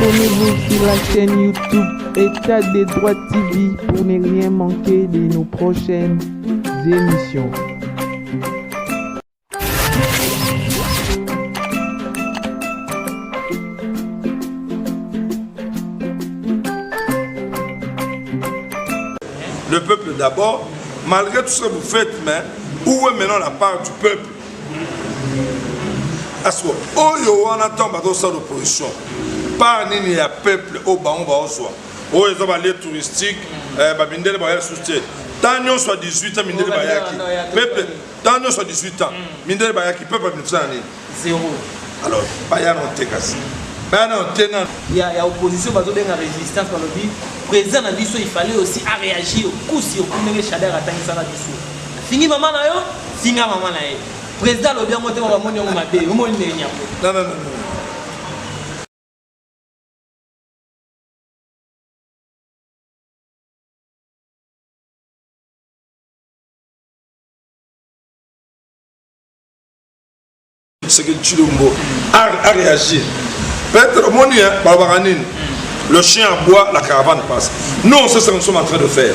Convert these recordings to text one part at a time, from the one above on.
Abonnez-vous sur la chaîne YouTube État des droits TV pour ne rien manquer de nos prochaines émissions. Le peuple d'abord, malgré tout ce que vous faites, mais où est maintenant la part du peuple? Parce que, on attend l'opposition. Par il y a peuple au bas, on va au soir. Oh, ils ont les touristiques, Babindel Bayal soutien. Tant qu'on soit 18 ans, Mindel Bayaki. Peuple, tant qu'on soit 18 ans, Mindel Bayaki, peuple, zéro. Alors, Bayal on te casse. Il y a opposition, il y a résistance dans le vie. Président Nabiso, il fallait aussi réagir au coup sur le chaleur à Tanguy Nabiso. Fini maman là, fini maman là. Président le bien monté, on va monter au matin. Non, non, non. C'est que Chilombo a réagi. Peut-être le chien aboie, la caravane passe. Non, c'est ce que nous sommes en train de faire.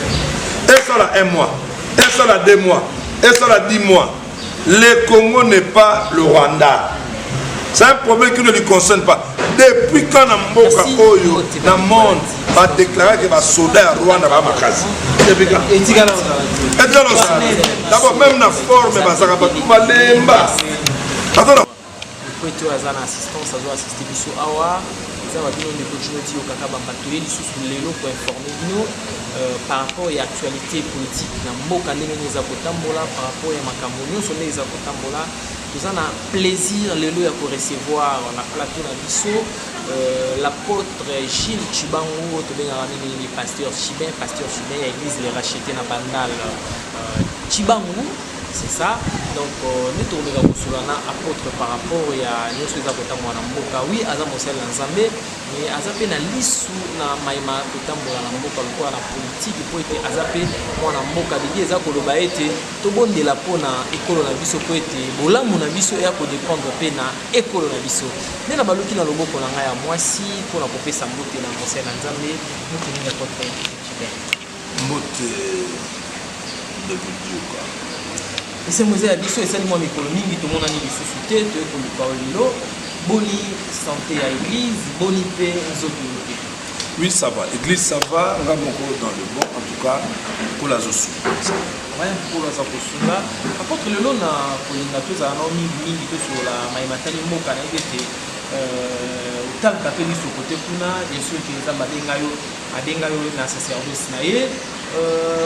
Et ça là 1 mois, et ça là 2 mois, et ça là 10 mois. Le Congo n'est pas le Rwanda. C'est un problème qui ne lui concerne pas. Depuis quand Namboka Oyo, dans le monde, va déclarer que va soldat à Rwanda va Makazi. Depuis quand? D'abord, même dans la forme, attends. Kwetu azana assistance azo assister biso awa za babino de continuité au kaka bambatoye lisusu lelo pour informer bino par rapport à l'actualité politique na mboka ndenge neza kotambola par rapport à makambo nyonso ndenge za kotambola tozana plaisir lelo ya ko recevoir na plateau na biso l'apôtre Gilles Chibangu tobengaka nini pasteur Chibin ya église les rachetés na Bandal Chibangu. C'est ça, donc nous tournons à apôtre par rapport à nous sommes à Mboka. Oui, Azam Mosel Nzambe, mais Azapé na lisu na maïma kotambola na Mboka kwa na politique pour être Azapé moi na Mboka de eza koloba ete to bondela pona ekolo na biso ko ete bolamu na biso ya ko dépendre pe na ekolo na biso. Nde na baluki na loboko na ngai ya mwasi pona kopesa mbote na Mosel Nzambe, nous tournons à apôtre mbote de Bujuka. Et c'est moi à biso et c'est moi mingi tout le monde a mis des sous-soutés de Kolupawilo boni santé à l'église boni paix aux autres. Oui, ça va, l'église ça va, on va encore dans le bon en tout cas pour la zosu. Ouais, pour la zosu là apôtre le long na kolinga tous à mingi sur la maimatani moka na été tal kapé sur côté kuna bien sûr que ça adengayo na sacerdoce na ye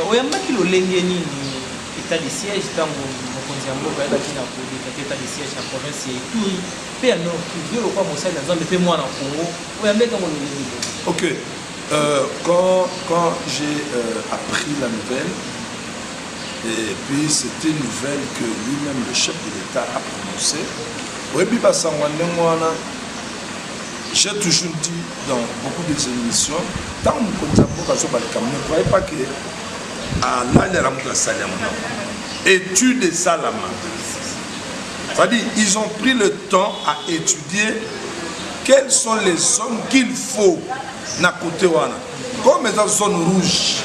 oyamba ki lo lenge nini état de siège dans mokonzi mboka ya kina ko état de siège na province ya Ituri pe no ki lo kwa Mosala Nzambe pe moi na Congo oyambeka mo lelo. OK, quand j'ai appris la nouvelle et puis c'était une nouvelle que lui-même le chef de l'État a prononcée. Oyebi basangwane mwana j'ai toujours dit dans beaucoup des émissions tant mokonzi mboka so baleka ne croyez pas que étude de Salama. C'est-à-dire, ils ont pris le temps à étudier quels sont les zones qu'il faut na côté wana. Comme les zones rouges,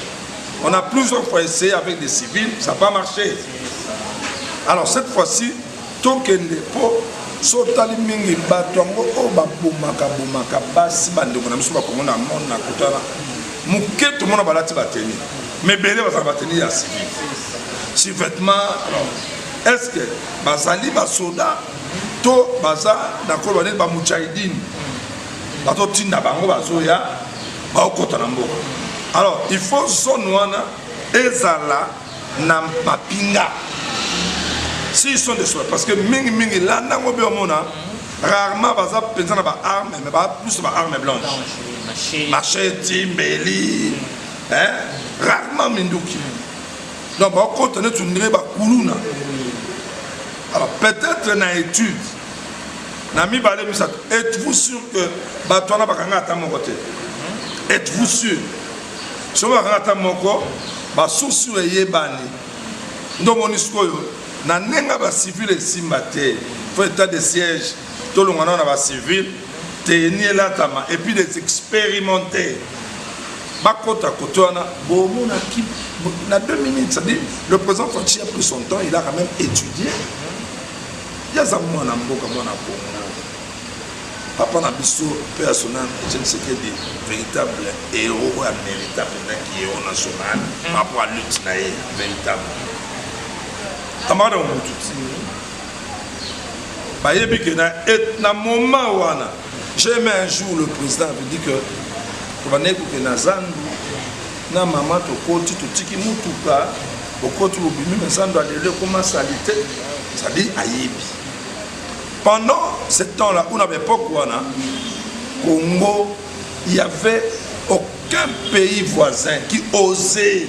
on a plusieurs fois essayé avec des civils, ça n'a pas marché. Alors cette fois-ci, tant que les pots sotali mingi batongo o babomaka basi bandeko na biso bakongo na monde na kotala muke tout le monde balati bateni. Mais Bélé va s'abattre à civil. Si vêtements, alors, est-ce que Bazali, Basoda, To, Baza, d'accord, on est dans Mouchaïdine, Bato Tina Bango, Bazoya, Baokotanambo. Alors, il faut Zonouana, Ezala, Nampapinga. S'ils sont des choses, parce que Mingi, là, Nangobi Omona, rarement, Baza, Pétan, armes, mais plus de armes blanches. Machete, Mbeli, rarement Minduki. Donc, on continue de tourner Bakuluna. Alors, peut-être dans l'étude, êtes-vous sûr que Batouana Bakanga à mon côté? Êtes-vous sûr? Si on va à mon côté, sous Yébani. Donc, on est na civil et simbate. Il faut état de siège. Tout le monde a civil. tenir là tama et puis des expérimenter. Bakota Kotoana, bon, on a 2 minutes, c'est-à-dire le président Fachi a pris son temps, il a quand même étudié. Il y a ça, moi, Papa Nabiso, personnel, je ne sais quel véritable héros véritable héros national, par rapport à lutte véritable. Amara et na moment wana, j'ai aimé un jour le président avait dit que pour que Nazandu na maman to koti to tiki mutuka okoti obimi Nazandu alele comment salité, ça dit ayibi. Pendant ce temps-là, on n'avait pas quoi, Congo, il n'y avait aucun pays voisin qui osait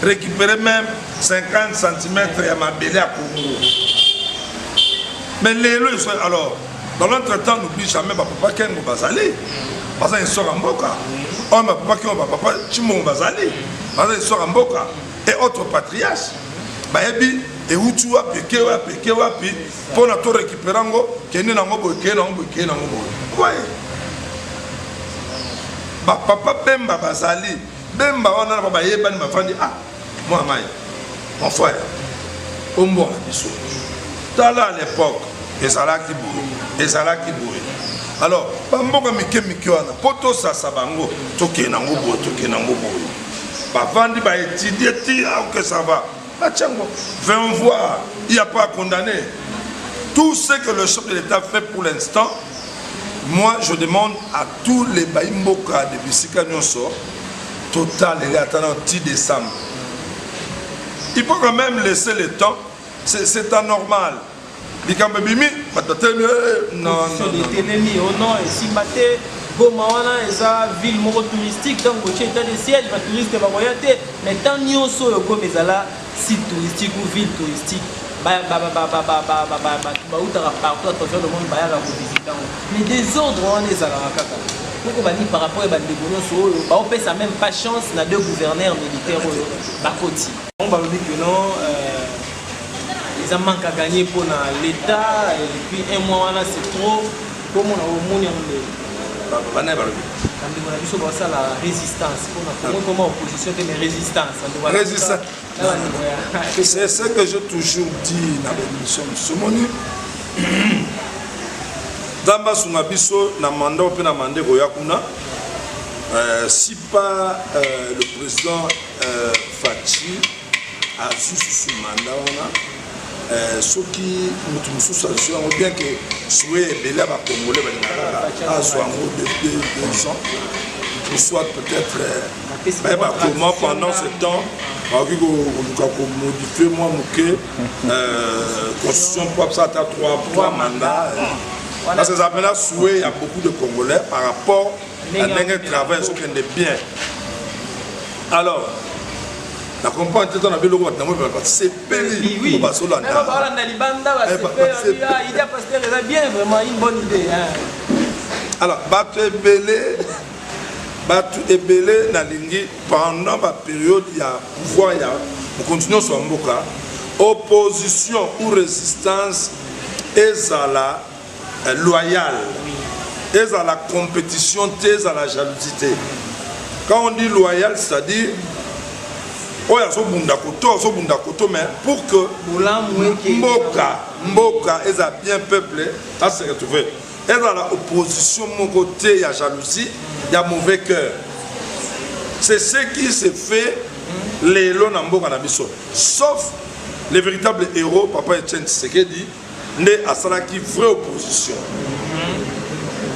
récupérer même 50 cm à ma belle à Congo. Mais les lois, alors, dans l'entretemps, n'oublie jamais papa Kengo Bazali. Parce qu'il sort en Boka. Oh, ma papa Kengo, papa Chimon Bazali. Parce qu'il sort en Boka. Et autres patriarches. Baebi. Et où tu as piqué, pour la tour récupérer, qui est dans mon boy. Papa Bemba Bazali, Bemba, on a pas yéban, ma femme dit, ah, moi, mon frère, au moins, à l'époque, et ça là qui bouille. Alors, Bamboga Mikewana, Poto Sabango, Toké Nangobo. Bavandi va étudier, que ça va. Viens voir, il n'y a pas à condamner. Tout ce que le chef de l'État fait pour l'instant, moi je demande à tous les Baïmboka de Bissika Nyonso, total, il est attendant 10 décembre. Il faut quand même laisser le temps, c'est anormal. Non. Gomawana est une ville touristique, donc il y a des sièges, les touristes vont voyager. Mais tant que vous avez un site touristique ou ville touristique, mais des ordres, on est à la par rapport à des on peut ça même pas chance na deux gouverneurs militaires on va dire que non ils ont manqué à gagner pour l'État et puis un mois c'est trop comme on a au monde la résistance, comment opposition de résistance. C'est ce que j'ai toujours dit dans l'émission de Somoni. Dans Sungabiso, na mandat ou na mandat Goyakuna, si pas le président Fachi a sous mandat, ceux qui ont bien que souhait belé à Congolais soit en gros de 2 ans, ou soit peut-être comment pendant ce temps, on modifie moi constitution propre ça à 3 mandats. Parce que ça là souhait il y a beaucoup de Congolais par rapport à un travail ce qui est bien. Alors la comprendre que on a vu le c'est péri oui. Il bien vraiment une bonne idée. Alors battu ebele na lingi pendant la période il y a pouvoir il y a on continue sur mboka opposition ou résistance ezala loyale ezala compétition ezala jalousie. Quand on dit loyal c'est-à-dire oh, mais pour que Mboka est bien peuplé, ça se retrouve. Et dans l'opposition, mon côté, il y a jalousie, il y a mauvais cœur. C'est ce qui se fait les lois dans Mboka Nabiso. Sauf les véritables héros, Papa Etienne Tshisekedi, né à Salaki, vraie opposition.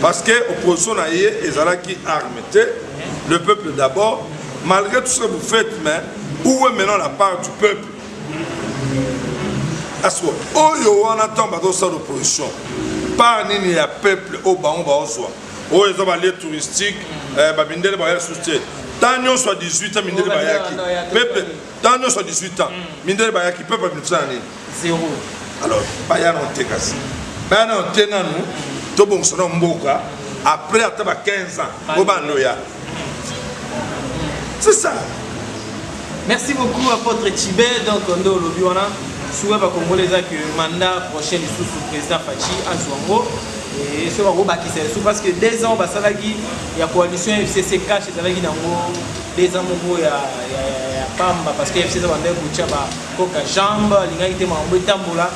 Parce que l'opposition a été armée, le peuple d'abord, malgré tout ce que vous faites, mais où est maintenant la part du peuple? Oh, on attend l'opposition. Par il y a peuple au Baon Baoswa. Oh, ils ont les touristiques, Babindele Bayaki soutien. Tant qu'on soit 18 ans, Mindele Bayaki. Peuple, tant qu'on soit 18 ans, Mindele Bayaki, peuple, 0. Alors, Bayan on te casse. Bayan on te nan nous, tout bon, c'est Mboka. Après, à 15 ans, au Bandoya. C'est ça. Merci beaucoup, apôtre Tibet. Donc, on a le Biwana. Souhait que le mandat prochain du président Fachi à Zouango. et ce va bakisa sous parce que 2 ans basalaki ya coalition FCC cash ezalaki nango 2 ans moko ya pamba parce que FCC bande kucha ba koka jambe lingaki te mambo etambola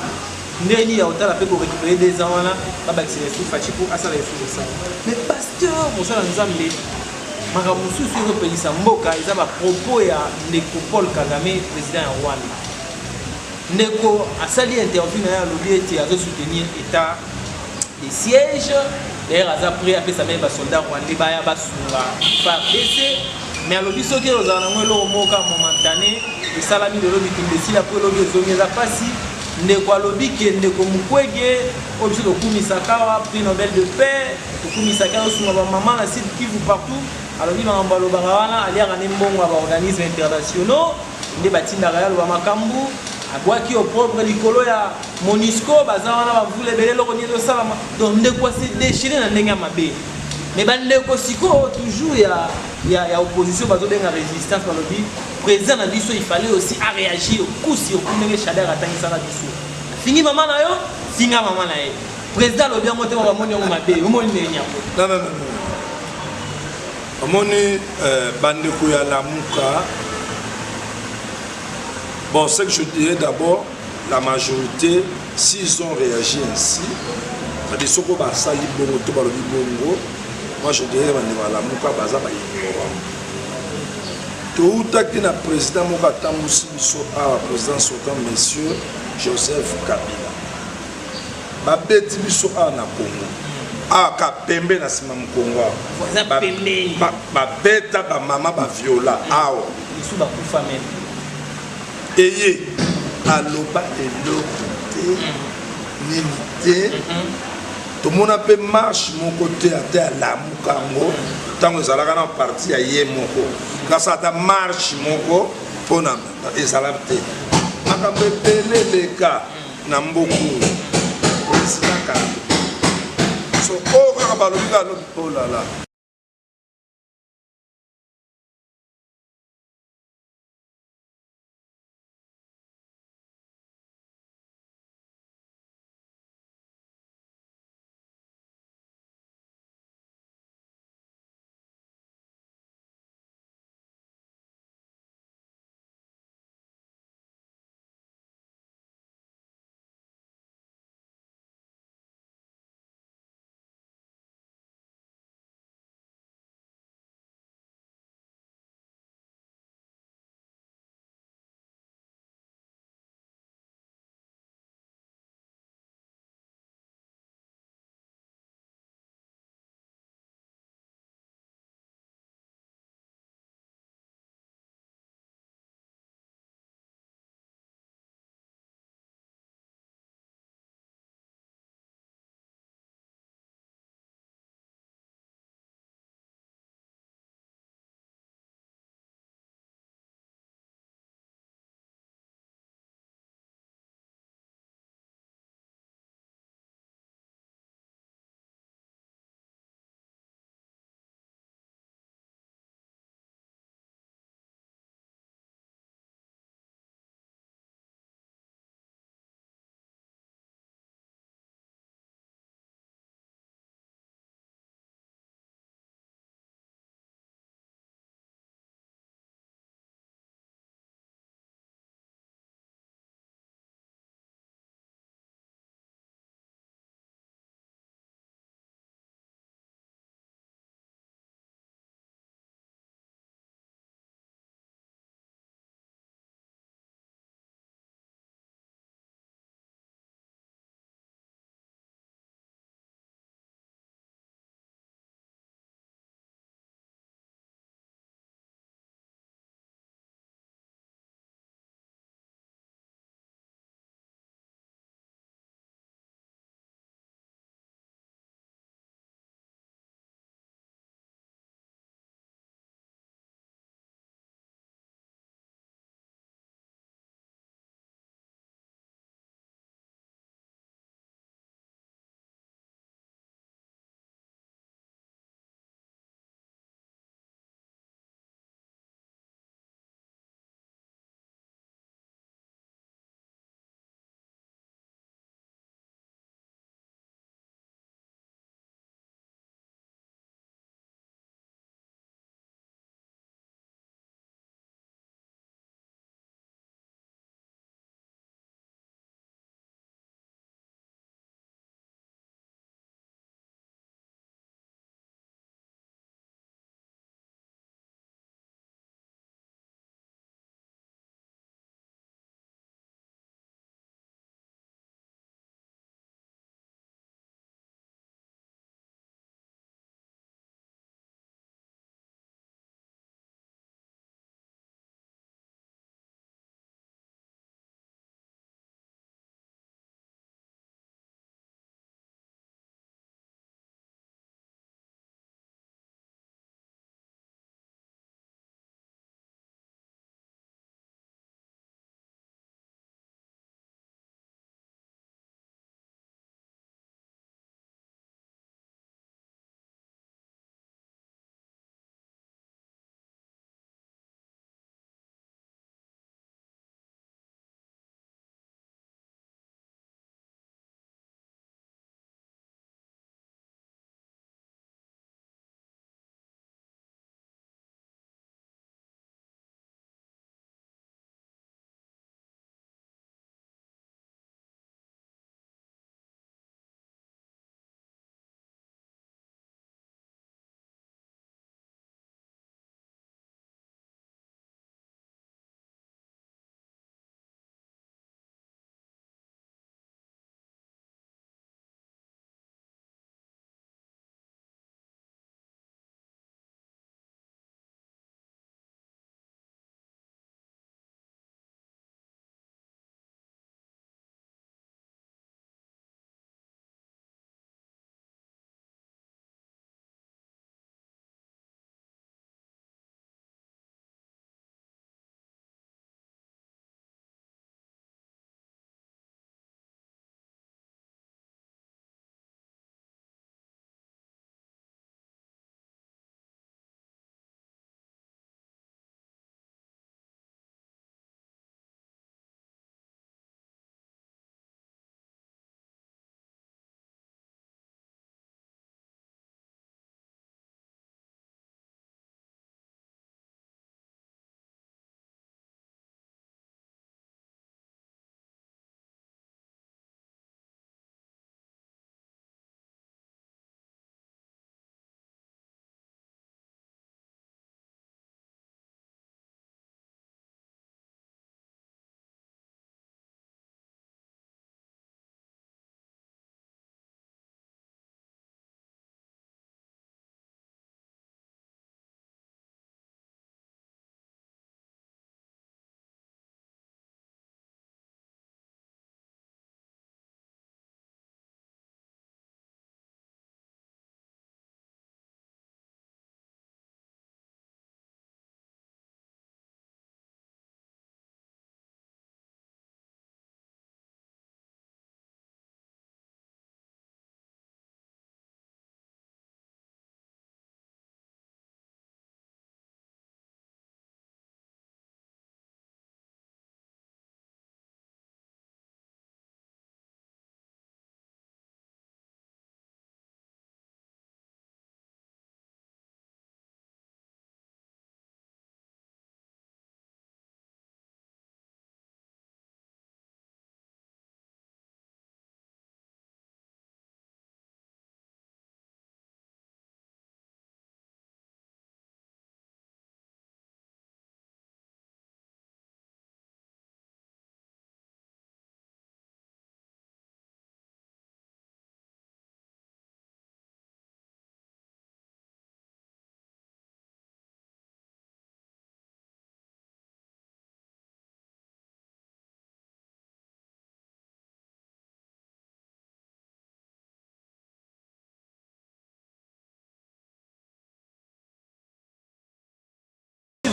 ndeni ya otala pe ko récupérer 2 ans wana ba bakisa sous fachi pour asala sous de ça mais pasteur mosala nzambe makambo mosusu ezopelisa mboka eza bapropos ya ndeko Paul Kagame président ya Rwanda ndeko asali interview na ye alobi ete azosoutenir état de siège d'ailleurs aza prêt apesa mpe basoldat rwandais baya basunga FARDC mais alobi soki ozala nango eloko moko momantane esalami lelo bitumba esila mpo elobi ezongi eza mpasi ndeko alobi ke ndeko Mukwege oyo biso tokumisaka awa prix Nobel de paix tokumisaka osunga bamama na sud Kivu partout alobi makambo alobaka wana aliaka nde mbongo ya baorganisme internationaux nde batindaka ye aloba makambo abwaki au propre likolo ya MONUSCO baza wana bavula ebele eloko nini ezosalama donc ndeko ase déchiré na ndenge ya mabe mais bandeko sikoyo toujours ya opposition bazobenga résistance balobi président na biso il fallait aussi à réagir coup sur coup ndenge Shader atangisaka biso fingi mama na yo finga mama na ye président alobi yango te bamoni yango mabe omoni ndenge yango non omoni bandeko ya Lamuka. Bon, ce que je dirais d'abord, la majorité, s'ils ont réagi ainsi, c'est-à-dire ce qu'on va salir bongo, tout le bongo, moi je dirais que la Mouka baza ba ignorant. Tout à fait, le président Mouka Tamousi a président sortant monsieur Joseph Kabila. Ba beti biso a na Congo. A ka pembe na sima Congo. Ba beta ba mama ba viola ao. Isu ba kufa même. Eye aloba eloko te nini te tomona mpe marche moko te ate ya Lamuka yango ntango ezalaka na parti ya ye moko kasi ata marche moko mpona ezala te makambo ebele eleka na mboku presidaka so oyo kaka balobi kalobi olala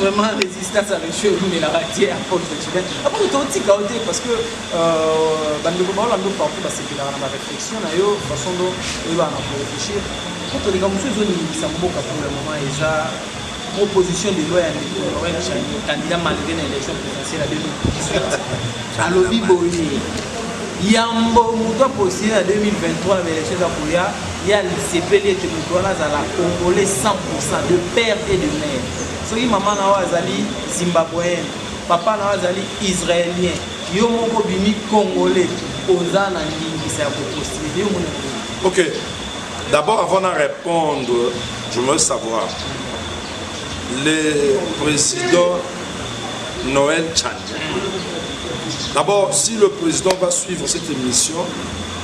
vraiment résistance à l'échec, mais la ratière à Paul Fetchibet. Après, tu as aussi chaotique parce que Bandeko Bao Lando partout, c'est que dans la réflexion, de toute façon, il va en réfléchir. Quand on est comme ça, ça pour le moment, il y a proposition de loi candidat malgré l'élection présidentielle à 2018. À l'Obi Boye. Yambo Mouto possible en 2023 l'élection d'Apoya, il y a le CPL qui nous donne à la Congolais 100% de père et de mère. So maman na azali zimbabwéen, papa na azali israélien, yo moko bimi congolais, oza na ndingi sa postuler. Ok. D'abord avant de répondre, je veux savoir le président Noël Tchadja. D'abord, si le président va suivre cette émission,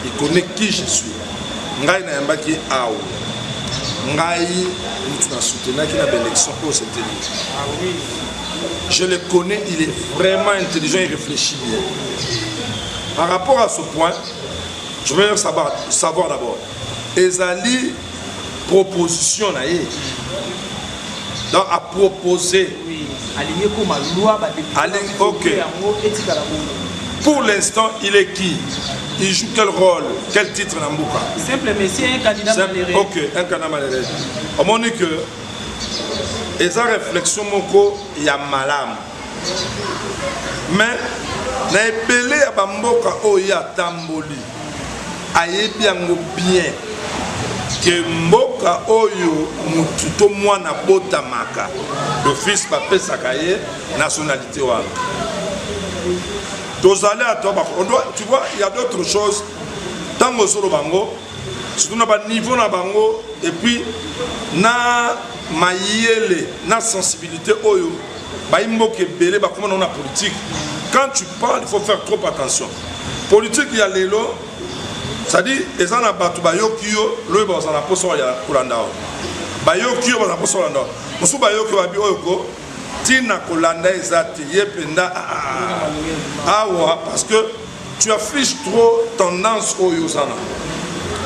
il connaît qui je suis. Ngai na yamba ki aou. Ngai nous na soutenu qui na élection pour cette élection. Ah oui. Je le connais, il est vraiment intelligent, il réfléchit bien. Par rapport à ce point, je veux savoir d'abord. Ezali proposition na ye. Donc à proposer. Oui. Aligné comme la loi, ok. Pour l'instant, il est qui? Il joue quel rôle? Quel titre dans Mbouka? Simple monsieur, un candidat malheureux. Ok, un candidat malheureux. On dit que les réflexions moko il y a malam. Mais na ebele ya bamboka oyo ya tamboli. Ayebi yango bien. Que mboka oyo mututo mwana botamaka d'office papé sakaye nationalité wana. Tozale à toi, tu vois, il y a d'autres choses. Tango solo bango, surtout na ba niveau na bango et puis na mayele na sensibilité oyo ba imboke belé ba comment on a politique. Quand tu parles, il faut faire trop attention. Politique il y a lelo. C'est-à-dire, les gens qui bayokio, le bazan a poso ya kulanda. Bayokio bazan poso landa. Musu bayokio babi oyoko, tina kulanda ezati yependa awa parce que tu affiches trop tendance au yosana.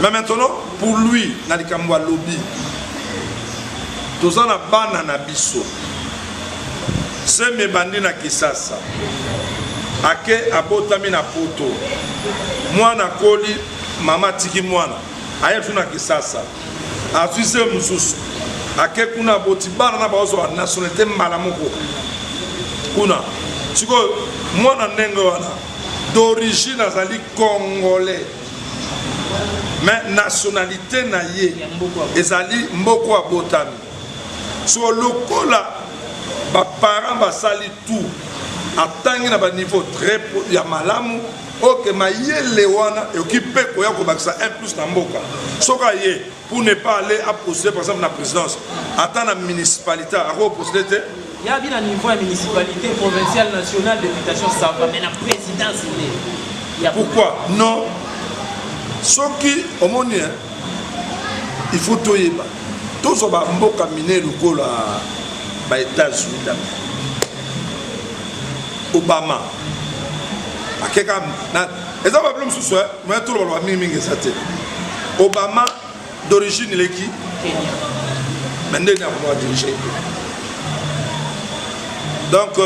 Mais maintenant, pour lui, nalikamwa lobby. Tozana bana na biso. C'est mes bandits na kisasa. Ake abotami na poto. Moi na koli mama tiki mwana ayefu na kisasa afise mususu ake kuna boti bana na bazo wa nationalité malamoko kuna siko mwana ndenge wana d'origine azali congolais mais nationalité na ye ezali mboko abotami so lokola ba parents basali tout atangi na ba niveau très ya malamu. Ok, mais il y a occupé pour un plus dans Mboka. Soka ye pour ne pas aller à poster par exemple la présidence. Attends la municipalité à reposter. Il y a bien un niveau de municipalité provinciale nationale députation ça va mais la présidence il y a. Pourquoi? Non. Ce qui au monde il faut tout y ba. Tout ça va Mboka miner le col à États-Unis. Obama. Obama d'origine il est qui? Kenya. Donc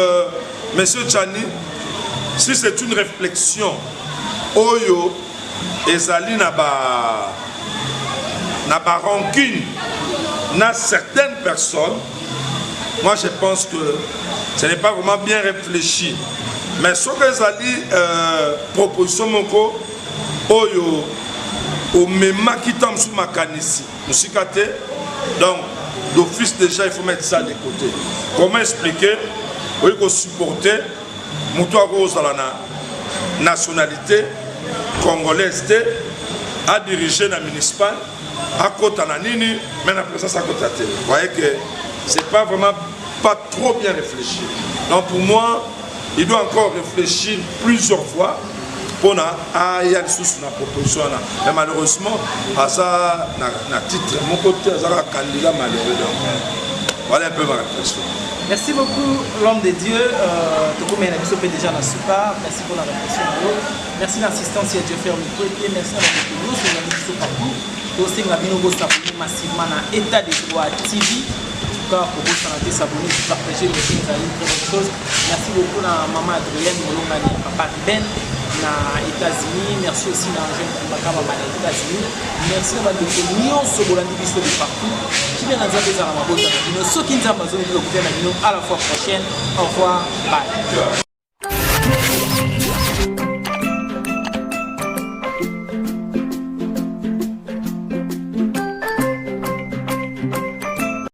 monsieur Tchani, si c'est une réflexion oyo ezali na ba rancune na certaines personnes, moi je pense que ce n'est pas vraiment bien réfléchi. Mais ce que ezali proposition moko oyo au même qui tombe sous ma canisse musikate donc d'office déjà il faut mettre ça de côté. Comment expliquer oui qu'on supporter muto rose dans la nationalité congolaise à diriger la municipale à côté na nini mais la présence à côté. Vous voyez que c'est pas vraiment pas trop bien réfléchi. Donc pour moi il doit encore réfléchir plusieurs fois pour y aller sous la proposition. Mais malheureusement, à ça, na titre, mon côté, ça va candidat malheureux. Voilà un peu ma réflexion. Merci beaucoup, l'homme de Dieu. Déjà dans super. Merci pour la réflexion. Merci l'assistance à Dieu ferme. Merci à la partout. Aussi, nous avons massivement dans l'état de droit TV. tout cas, pour vous s'abonner, partager le film, c'est une très bonne chose. Merci beaucoup à maman Adrienne, Molongani, papa Ben, aux États-Unis. Merci aussi à Jean Kumbakaba aux États-Unis. Merci à Madame Nyonso Bolandi Biso de partout. Qui vient dans les Arabes, ceux qui nous ont besoin de à la fois prochaine. Au revoir. Bye.